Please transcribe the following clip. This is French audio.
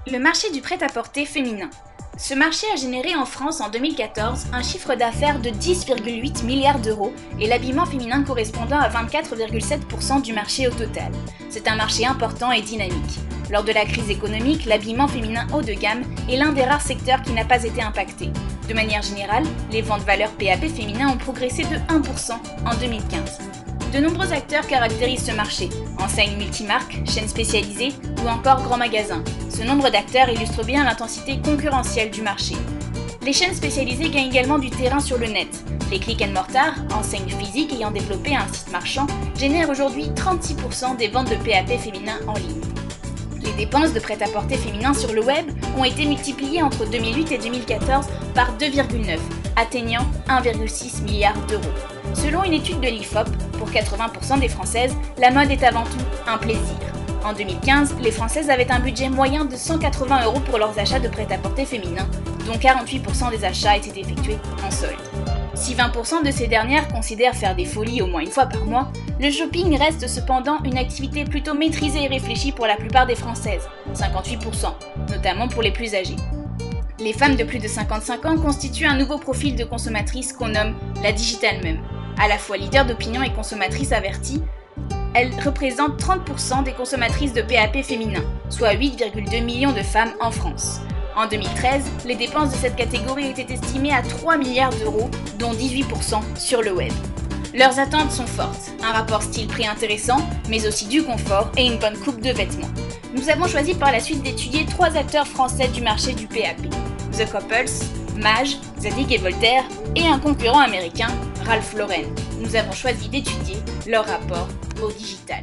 Le marché du prêt-à-porter féminin. Ce marché a généré en France en 2014 un chiffre d'affaires de 10,8 milliards d'euros et l'habillement féminin correspondant à 24,7% du marché au total. C'est un marché important et dynamique. Lors de la crise économique, l'habillement féminin haut de gamme est l'un des rares secteurs qui n'a pas été impacté. De manière générale, les ventes valeurs PAP féminin ont progressé de 1% en 2015. De nombreux acteurs caractérisent ce marché, enseignes multimarques, chaînes spécialisées ou encore grands magasins. Ce nombre d'acteurs illustre bien l'intensité concurrentielle du marché. Les chaînes spécialisées gagnent également du terrain sur le net. Les click and mortar, enseignes physiques ayant développé un site marchand, génèrent aujourd'hui 36% des ventes de PAP féminin en ligne. Les dépenses de prêt-à-porter féminin sur le web ont été multipliées entre 2008 et 2014 par 2,9, atteignant 1,6 milliard d'euros. Selon une étude de l'IFOP, pour 80% des Françaises, la mode est avant tout un plaisir. En 2015, les Françaises avaient un budget moyen de 180 € pour leurs achats de prêt-à-porter féminin, dont 48% des achats étaient effectués en solde. Si 20% de ces dernières considèrent faire des folies au moins une fois par mois, le shopping reste cependant une activité plutôt maîtrisée et réfléchie pour la plupart des Françaises, 58%, notamment pour les plus âgées. Les femmes de plus de 55 ans constituent un nouveau profil de consommatrices qu'on nomme la digital mum. À la fois leader d'opinion et consommatrice avertie, elle représente 30% des consommatrices de PAP féminin, soit 8,2 millions de femmes en France. En 2013, les dépenses de cette catégorie étaient estimées à 3 milliards d'euros, dont 18% sur le web. Leurs attentes sont fortes, un rapport style-prix intéressant, mais aussi du confort et une bonne coupe de vêtements. Nous avons choisi par la suite d'étudier 3 acteurs français du marché du PAP. The Couples, Maje, Zadig et Voltaire, et un concurrent américain, Ralph Lauren. Nous avons choisi d'étudier leur rapport au digital.